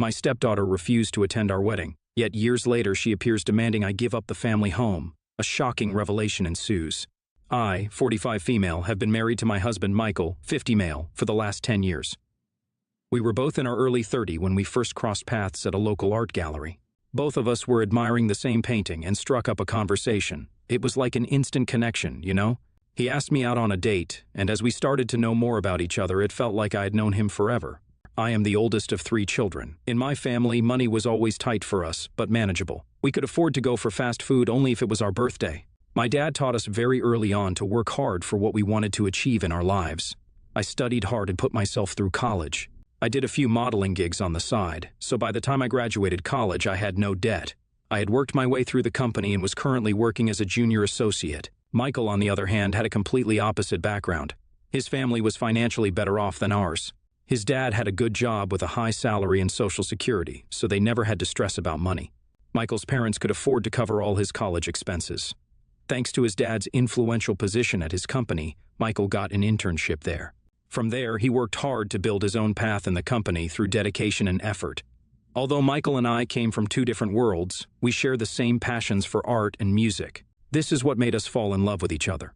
My stepdaughter refused to attend our wedding, yet years later she appears demanding I give up the family home. A shocking revelation ensues. I, 45 female, have been married to my husband Michael, 50 male, for the last 10 years. We were both in our early 30s when we first crossed paths at a local art gallery. Both of us were admiring the same painting and struck up a conversation. It was like an instant connection, you know? He asked me out on a date, and as we started to know more about each other, it felt like I had known him forever. I am the oldest of 3 children. In my family, money was always tight for us, but manageable. We could afford to go for fast food only if it was our birthday. My dad taught us very early on to work hard for what we wanted to achieve in our lives. I studied hard and put myself through college. I did a few modeling gigs on the side, so by the time I graduated college, I had no debt. I had worked my way through the company and was currently working as a junior associate. Michael, on the other hand, had a completely opposite background. His family was financially better off than ours. His dad had a good job with a high salary and Social Security, so they never had to stress about money. Michael's parents could afford to cover all his college expenses. Thanks to his dad's influential position at his company, Michael got an internship there. From there, he worked hard to build his own path in the company through dedication and effort. Although Michael and I came from 2 different worlds, we share the same passions for art and music. This is what made us fall in love with each other.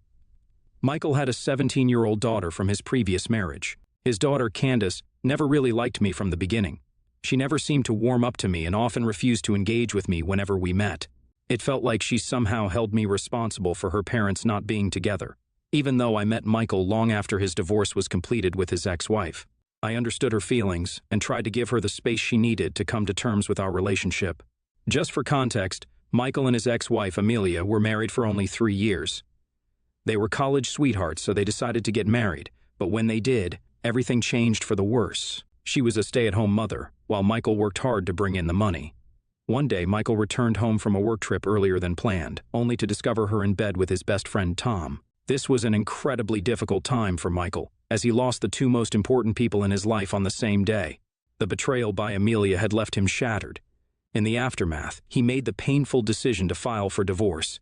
Michael had a 17-year-old daughter from his previous marriage. His daughter, Candace, never really liked me from the beginning. She never seemed to warm up to me and often refused to engage with me whenever we met. It felt like she somehow held me responsible for her parents not being together. Even though I met Michael long after his divorce was completed with his ex-wife, I understood her feelings and tried to give her the space she needed to come to terms with our relationship. Just for context, Michael and his ex-wife, Amelia, were married for only 3 years. They were college sweethearts, so they decided to get married, but when they did, everything changed for the worse. She was a stay-at-home mother, while Michael worked hard to bring in the money. One day, Michael returned home from a work trip earlier than planned, only to discover her in bed with his best friend, Tom. This was an incredibly difficult time for Michael, as he lost the 2 most important people in his life on the same day. The betrayal by Amelia had left him shattered. In the aftermath, he made the painful decision to file for divorce.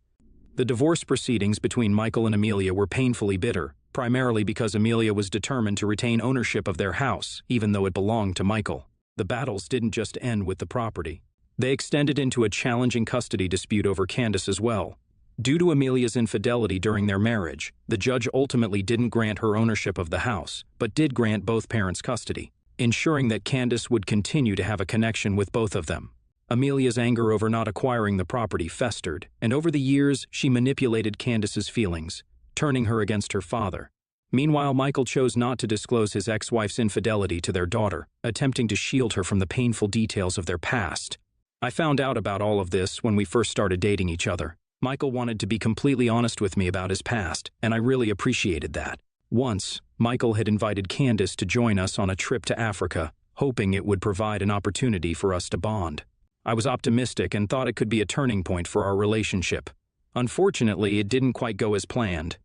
The divorce proceedings between Michael and Amelia were painfully bitter, primarily because Amelia was determined to retain ownership of their house, even though it belonged to Michael. The battles didn't just end with the property. They extended into a challenging custody dispute over Candace as well. Due to Amelia's infidelity during their marriage, the judge ultimately didn't grant her ownership of the house, but did grant both parents custody, ensuring that Candace would continue to have a connection with both of them. Amelia's anger over not acquiring the property festered, and over the years, she manipulated Candace's feelings, turning her against her father. Meanwhile, Michael chose not to disclose his ex-wife's infidelity to their daughter, attempting to shield her from the painful details of their past. I found out about all of this when we first started dating each other. Michael wanted to be completely honest with me about his past, and I really appreciated that. Once, Michael had invited Candace to join us on a trip to Africa, hoping it would provide an opportunity for us to bond. I was optimistic and thought it could be a turning point for our relationship. Unfortunately, it didn't quite go as planned.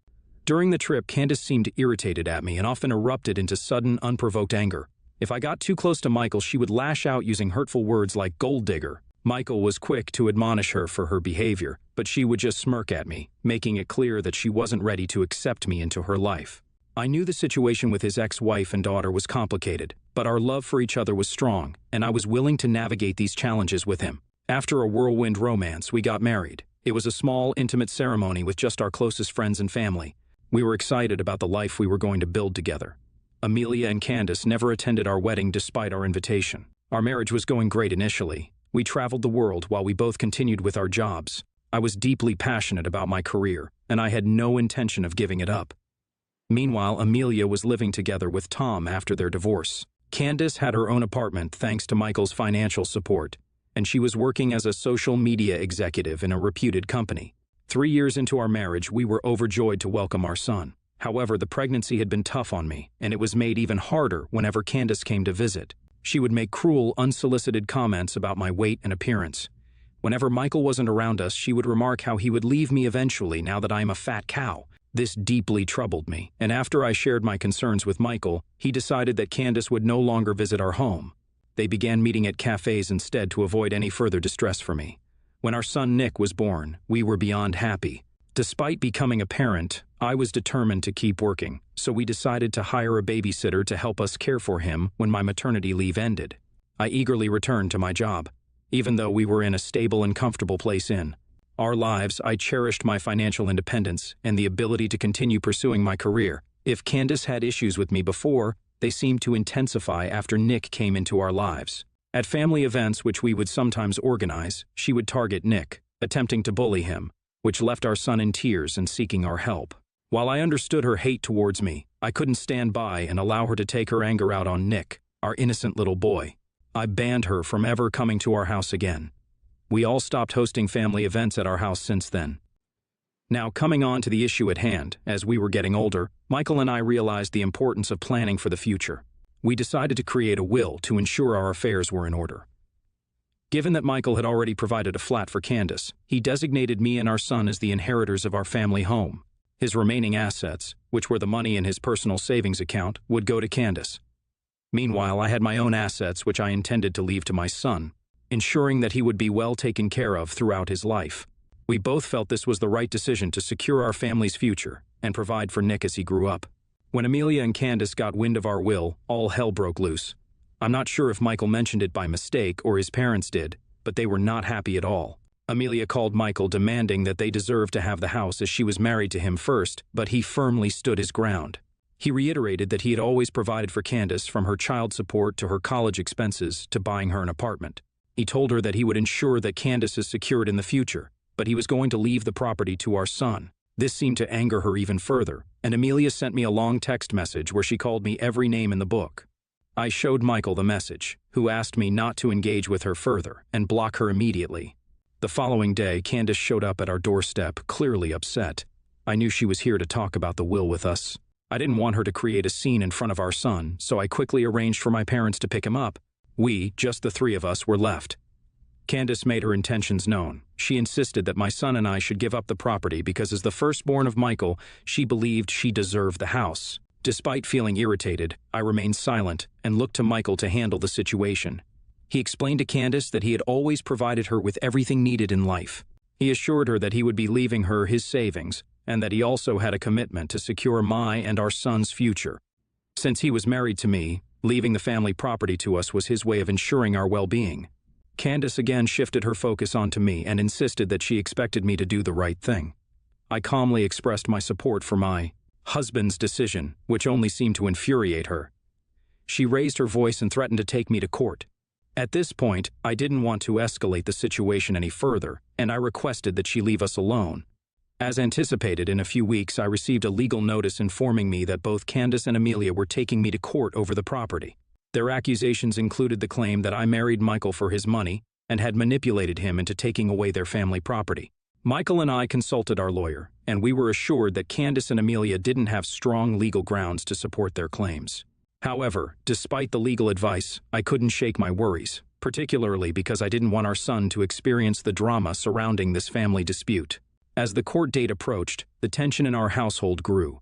During the trip, Candace seemed irritated at me and often erupted into sudden, unprovoked anger. If I got too close to Michael, she would lash out using hurtful words like gold digger. Michael was quick to admonish her for her behavior, but she would just smirk at me, making it clear that she wasn't ready to accept me into her life. I knew the situation with his ex-wife and daughter was complicated, but our love for each other was strong, and I was willing to navigate these challenges with him. After a whirlwind romance, we got married. It was a small, intimate ceremony with just our closest friends and family. We were excited about the life we were going to build together. Amelia and Candace never attended our wedding despite our invitation. Our marriage was going great initially. We traveled the world while we both continued with our jobs. I was deeply passionate about my career, and I had no intention of giving it up. Meanwhile, Amelia was living together with Tom after their divorce. Candace had her own apartment thanks to Michael's financial support, and she was working as a social media executive in a reputed company. 3 years into our marriage, we were overjoyed to welcome our son. However, the pregnancy had been tough on me, and it was made even harder whenever Candace came to visit. She would make cruel, unsolicited comments about my weight and appearance. Whenever Michael wasn't around us, she would remark how he would leave me eventually now that I am a fat cow. This deeply troubled me, and after I shared my concerns with Michael, he decided that Candace would no longer visit our home. They began meeting at cafes instead to avoid any further distress for me. When our son Nick was born, we were beyond happy. Despite becoming a parent, I was determined to keep working, so we decided to hire a babysitter to help us care for him when my maternity leave ended. I eagerly returned to my job. Even though we were in a stable and comfortable place in our lives, I cherished my financial independence and the ability to continue pursuing my career. If Candace had issues with me before, they seemed to intensify after Nick came into our lives. At family events which we would sometimes organize, she would target Nick, attempting to bully him, which left our son in tears and seeking our help. While I understood her hate towards me, I couldn't stand by and allow her to take her anger out on Nick, our innocent little boy. I banned her from ever coming to our house again. We all stopped hosting family events at our house since then. Now, coming on to the issue at hand, as we were getting older, Michael and I realized the importance of planning for the future. We decided to create a will to ensure our affairs were in order. Given that Michael had already provided a flat for Candace, he designated me and our son as the inheritors of our family home. His remaining assets, which were the money in his personal savings account, would go to Candace. Meanwhile, I had my own assets which I intended to leave to my son, ensuring that he would be well taken care of throughout his life. We both felt this was the right decision to secure our family's future and provide for Nick as he grew up. When Amelia and Candace got wind of our will, all hell broke loose. I'm not sure if Michael mentioned it by mistake or his parents did, but they were not happy at all. Amelia called Michael demanding that they deserved to have the house as she was married to him first, but he firmly stood his ground. He reiterated that he had always provided for Candace, from her child support to her college expenses to buying her an apartment. He told her that he would ensure that Candace is secured in the future, but he was going to leave the property to our son. This seemed to anger her even further, and Amelia sent me a long text message where she called me every name in the book. I showed Michael the message, who asked me not to engage with her further and block her immediately. The following day, Candace showed up at our doorstep, clearly upset. I knew she was here to talk about the will with us. I didn't want her to create a scene in front of our son, so I quickly arranged for my parents to pick him up. We, just the three of us, were left. Candace made her intentions known. She insisted that my son and I should give up the property because, as the firstborn of Michael, she believed she deserved the house. Despite feeling irritated, I remained silent and looked to Michael to handle the situation. He explained to Candace that he had always provided her with everything needed in life. He assured her that he would be leaving her his savings, and that he also had a commitment to secure my and our son's future. Since he was married to me, leaving the family property to us was his way of ensuring our well-being. Candace again shifted her focus onto me and insisted that she expected me to do the right thing. I calmly expressed my support for my husband's decision, which only seemed to infuriate her. She raised her voice and threatened to take me to court. At this point, I didn't want to escalate the situation any further, and I requested that she leave us alone. As anticipated, in a few weeks I received a legal notice informing me that both Candace and Amelia were taking me to court over the property. Their accusations included the claim that I married Michael for his money and had manipulated him into taking away their family property. Michael and I consulted our lawyer, and we were assured that Candace and Amelia didn't have strong legal grounds to support their claims. However, despite the legal advice, I couldn't shake my worries, particularly because I didn't want our son to experience the drama surrounding this family dispute. As the court date approached, the tension in our household grew.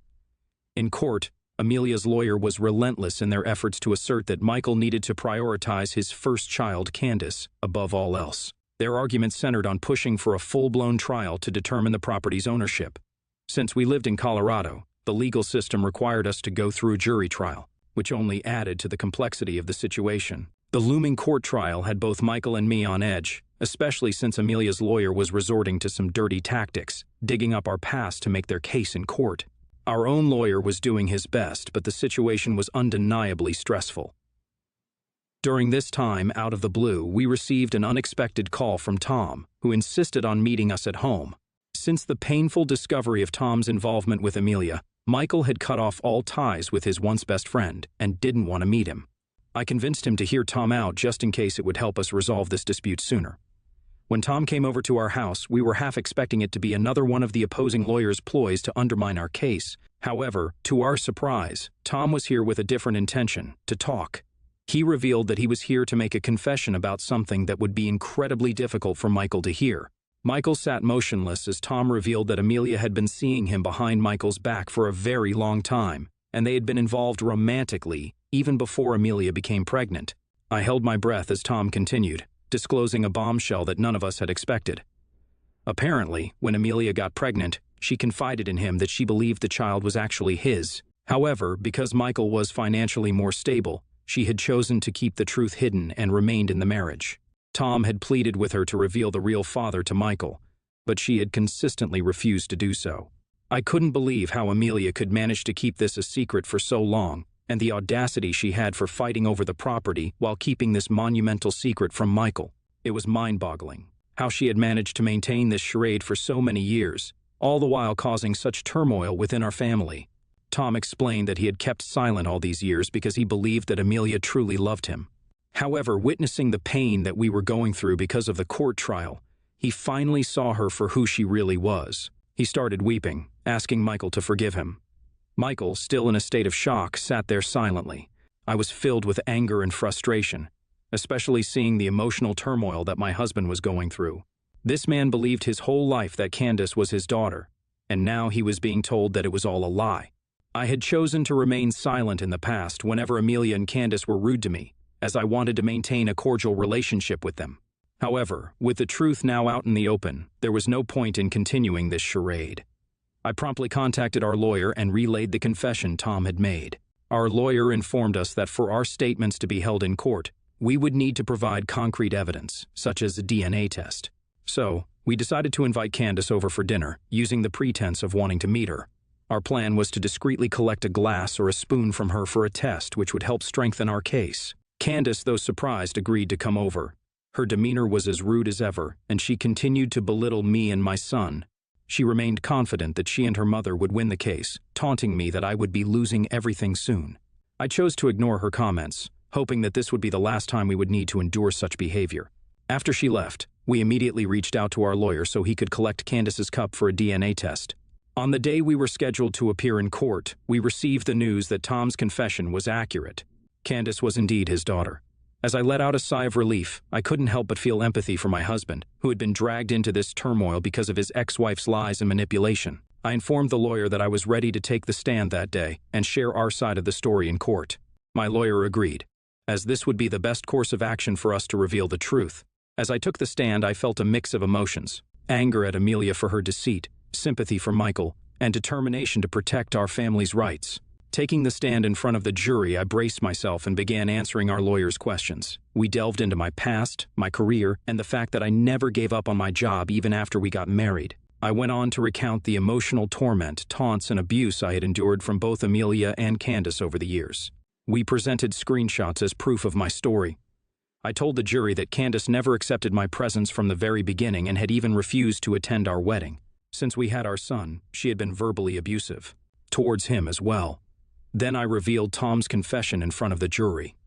In court, Amelia's lawyer was relentless in their efforts to assert that Michael needed to prioritize his first child, Candace, above all else. Their argument centered on pushing for a full-blown trial to determine the property's ownership. Since we lived in Colorado, the legal system required us to go through a jury trial, which only added to the complexity of the situation. The looming court trial had both Michael and me on edge, especially since Amelia's lawyer was resorting to some dirty tactics, digging up our past to make their case in court. Our own lawyer was doing his best, but the situation was undeniably stressful. During this time, out of the blue, we received an unexpected call from Tom, who insisted on meeting us at home. Since the painful discovery of Tom's involvement with Amelia, Michael had cut off all ties with his once best friend and didn't want to meet him. I convinced him to hear Tom out just in case it would help us resolve this dispute sooner. When Tom came over to our house, we were half expecting it to be another one of the opposing lawyer's ploys to undermine our case. However, to our surprise, Tom was here with a different intention, to talk. He revealed that he was here to make a confession about something that would be incredibly difficult for Michael to hear. Michael sat motionless as Tom revealed that Amelia had been seeing him behind Michael's back for a very long time, and they had been involved romantically even before Amelia became pregnant. I held my breath as Tom continued, disclosing a bombshell that none of us had expected. Apparently, when Amelia got pregnant, she confided in him that she believed the child was actually his. However, because Michael was financially more stable, She had chosen to keep the truth hidden and remained in the marriage. Tom had pleaded with her to reveal the real father to Michael, but she had consistently refused to do so. I couldn't believe how Amelia could manage to keep this a secret for so long, and the audacity she had for fighting over the property while keeping this monumental secret from Michael. It was mind-boggling how she had managed to maintain this charade for so many years, all the while causing such turmoil within our family. Tom explained that he had kept silent all these years because he believed that Amelia truly loved him. However, witnessing the pain that we were going through because of the court trial, he finally saw her for who she really was. He started weeping, asking Michael to forgive him. Michael, still in a state of shock, sat there silently. I was filled with anger and frustration, especially seeing the emotional turmoil that my husband was going through. This man believed his whole life that Candace was his daughter, and now he was being told that it was all a lie. I had chosen to remain silent in the past whenever Amelia and Candace were rude to me, as I wanted to maintain a cordial relationship with them. However, with the truth now out in the open, there was no point in continuing this charade. I promptly contacted our lawyer and relayed the confession Tom had made. Our lawyer informed us that for our statements to be held in court, we would need to provide concrete evidence, such as a DNA test. So, we decided to invite Candace over for dinner, using the pretense of wanting to meet her. Our plan was to discreetly collect a glass or a spoon from her for a test which would help strengthen our case. Candace, though surprised, agreed to come over. Her demeanor was as rude as ever, and she continued to belittle me and my son. She remained confident that she and her mother would win the case, taunting me that I would be losing everything soon. I chose to ignore her comments, hoping that this would be the last time we would need to endure such behavior. After she left, we immediately reached out to our lawyer so he could collect Candace's cup for a DNA test. On the day we were scheduled to appear in court, we received the news that Tom's confession was accurate. Candace was indeed his daughter. As I let out a sigh of relief, I couldn't help but feel empathy for my husband, who had been dragged into this turmoil because of his ex-wife's lies and manipulation. I informed the lawyer that I was ready to take the stand that day and share our side of the story in court. My lawyer agreed, as this would be the best course of action for us to reveal the truth. As I took the stand, I felt a mix of emotions: anger at Amelia for her deceit, sympathy for Michael, and determination to protect our family's rights. Taking the stand in front of the jury, I braced myself and began answering our lawyer's questions. We delved into my past, my career, and the fact that I never gave up on my job even after we got married. I went on to recount the emotional torment, taunts, and abuse I had endured from both Amelia and Candace over the years. We presented screenshots as proof of my story. I told the jury that Candace never accepted my presence from the very beginning and had even refused to attend our wedding. Since we had our son, she had been verbally abusive towards him as well. Then I revealed Tom's confession in front of the jury.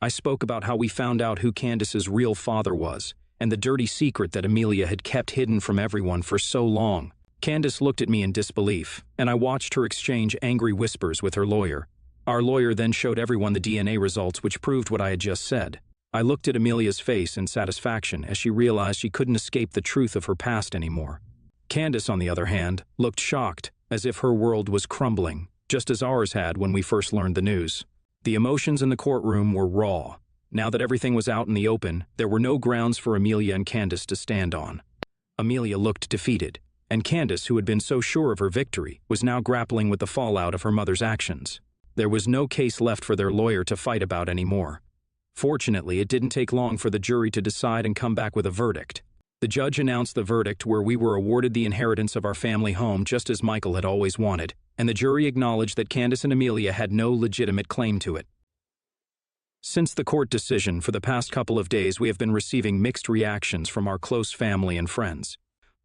I spoke about how we found out who Candace's real father was, and the dirty secret that Amelia had kept hidden from everyone for so long. Candace looked at me in disbelief, and I watched her exchange angry whispers with her lawyer. Our lawyer then showed everyone the DNA results which proved what I had just said. I looked at Amelia's face in satisfaction as she realized she couldn't escape the truth of her past anymore. Candace, on the other hand, looked shocked, as if her world was crumbling, just as ours had when we first learned the news. The emotions in the courtroom were raw. Now that everything was out in the open, there were no grounds for Amelia and Candace to stand on. Amelia looked defeated, and Candace, who had been so sure of her victory, was now grappling with the fallout of her mother's actions. There was no case left for their lawyer to fight about anymore. Fortunately, it didn't take long for the jury to decide and come back with a verdict. The judge announced the verdict where we were awarded the inheritance of our family home just as Michael had always wanted, and the jury acknowledged that Candace and Amelia had no legitimate claim to it. Since the court decision, for the past couple of days we have been receiving mixed reactions from our close family and friends.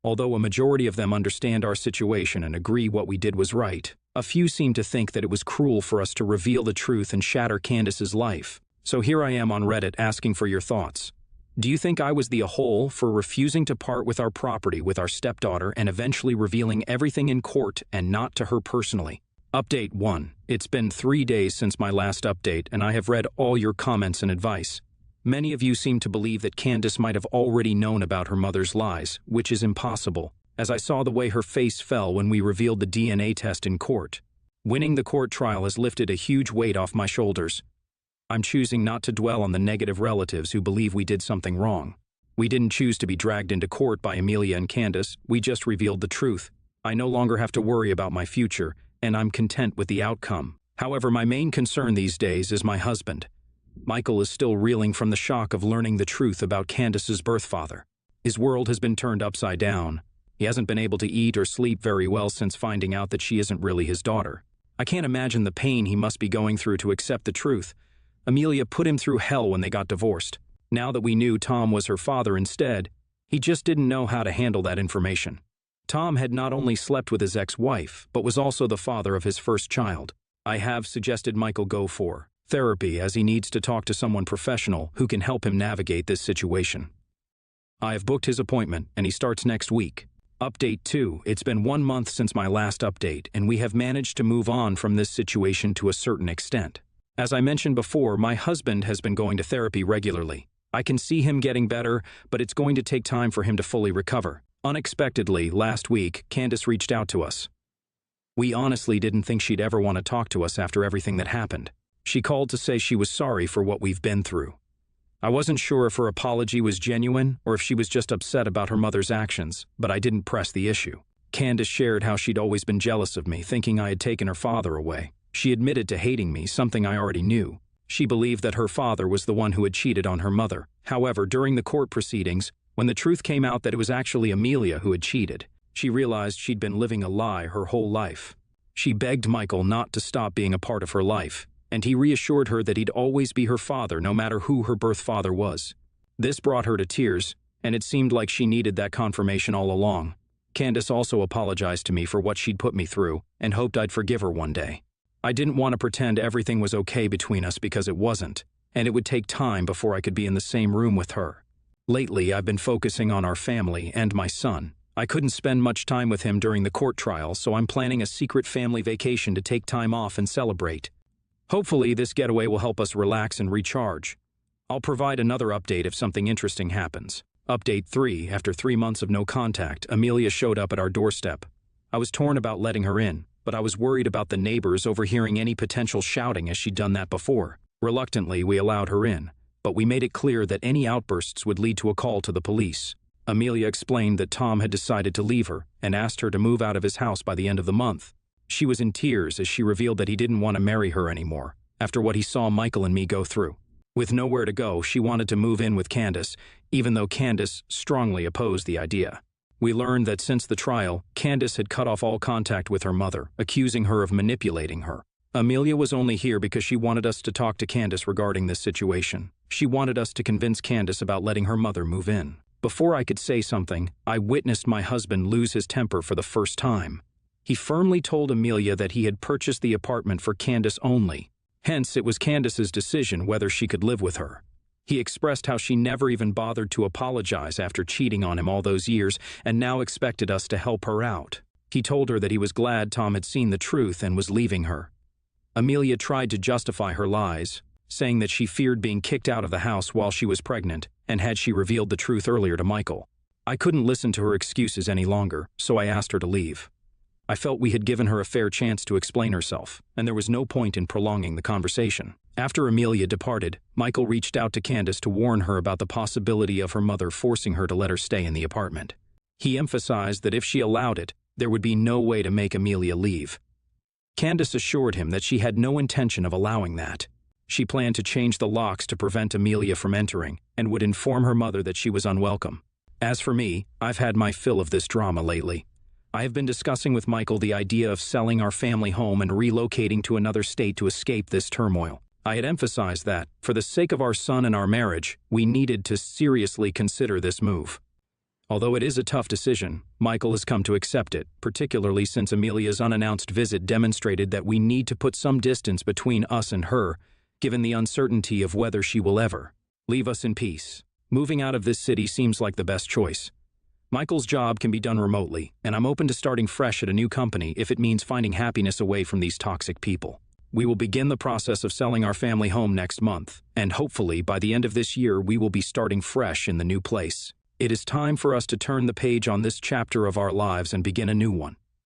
Although a majority of them understand our situation and agree what we did was right, a few seem to think that it was cruel for us to reveal the truth and shatter Candace's life. So here I am on Reddit asking for your thoughts. Do you think I was the a-hole for refusing to part with our property with our stepdaughter and eventually revealing everything in court and not to her personally? Update 1. It's been 3 days since my last update and I have read all your comments and advice. Many of you seem to believe that Candace might have already known about her mother's lies, which is impossible, as I saw the way her face fell when we revealed the DNA test in court. Winning the court trial has lifted a huge weight off my shoulders. I'm choosing not to dwell on the negative relatives who believe we did something wrong. We didn't choose to be dragged into court by Amelia and Candace, we just revealed the truth. I no longer have to worry about my future, and I'm content with the outcome. However, my main concern these days is my husband. Michael is still reeling from the shock of learning the truth about Candace's birth father. His world has been turned upside down. He hasn't been able to eat or sleep very well since finding out that she isn't really his daughter. I can't imagine the pain he must be going through to accept the truth. Amelia put him through hell when they got divorced. Now that we knew Tom was her father instead, he just didn't know how to handle that information. Tom had not only slept with his ex-wife, but was also the father of his first child. I have suggested Michael go for therapy, as he needs to talk to someone professional who can help him navigate this situation. I have booked his appointment, and he starts next week. Update 2. It's been 1 month since my last update, and we have managed to move on from this situation to a certain extent. As I mentioned before, my husband has been going to therapy regularly. I can see him getting better, but it's going to take time for him to fully recover. Unexpectedly, last week, Candace reached out to us. We honestly didn't think she'd ever want to talk to us after everything that happened. She called to say she was sorry for what we've been through. I wasn't sure if her apology was genuine or if she was just upset about her mother's actions, but I didn't press the issue. Candace shared how she'd always been jealous of me, thinking I had taken her father away. She admitted to hating me, something I already knew. She believed that her father was the one who had cheated on her mother. However, during the court proceedings, when the truth came out that it was actually Amelia who had cheated, she realized she'd been living a lie her whole life. She begged Michael not to stop being a part of her life, and he reassured her that he'd always be her father no matter who her birth father was. This brought her to tears, and it seemed like she needed that confirmation all along. Candace also apologized to me for what she'd put me through and hoped I'd forgive her one day. I didn't want to pretend everything was okay between us because it wasn't, and it would take time before I could be in the same room with her. Lately, I've been focusing on our family and my son. I couldn't spend much time with him during the court trial, so I'm planning a secret family vacation to take time off and celebrate. Hopefully, this getaway will help us relax and recharge. I'll provide another update if something interesting happens. Update 3. After 3 months of no contact, Amelia showed up at our doorstep. I was torn about letting her in, but I was worried about the neighbors overhearing any potential shouting as she'd done that before. Reluctantly, we allowed her in, but we made it clear that any outbursts would lead to a call to the police. Amelia explained that Tom had decided to leave her and asked her to move out of his house by the end of the month. She was in tears as she revealed that he didn't want to marry her anymore, after what he saw Michael and me go through. With nowhere to go, she wanted to move in with Candace, even though Candace strongly opposed the idea. We learned that since the trial, Candace had cut off all contact with her mother, accusing her of manipulating her. Amelia was only here because she wanted us to talk to Candace regarding this situation. She wanted us to convince Candace about letting her mother move in. Before I could say something, I witnessed my husband lose his temper for the first time. He firmly told Amelia that he had purchased the apartment for Candace only. Hence, it was Candace's decision whether she could live with her. He expressed how she never even bothered to apologize after cheating on him all those years and now expected us to help her out. He told her that he was glad Tom had seen the truth and was leaving her. Amelia tried to justify her lies, saying that she feared being kicked out of the house while she was pregnant and had she revealed the truth earlier to Michael. I couldn't listen to her excuses any longer, so I asked her to leave. I felt we had given her a fair chance to explain herself, and there was no point in prolonging the conversation. After Amelia departed, Michael reached out to Candace to warn her about the possibility of her mother forcing her to let her stay in the apartment. He emphasized that if she allowed it, there would be no way to make Amelia leave. Candace assured him that she had no intention of allowing that. She planned to change the locks to prevent Amelia from entering and would inform her mother that she was unwelcome. As for me, I've had my fill of this drama lately. I have been discussing with Michael the idea of selling our family home and relocating to another state to escape this turmoil. I had emphasized that, for the sake of our son and our marriage, we needed to seriously consider this move. Although it is a tough decision, Michael has come to accept it, particularly since Amelia's unannounced visit demonstrated that we need to put some distance between us and her, given the uncertainty of whether she will ever leave us in peace. Moving out of this city seems like the best choice. Michael's job can be done remotely, and I'm open to starting fresh at a new company if it means finding happiness away from these toxic people. We will begin the process of selling our family home next month, and hopefully by the end of this year we will be starting fresh in the new place. It is time for us to turn the page on this chapter of our lives and begin a new one.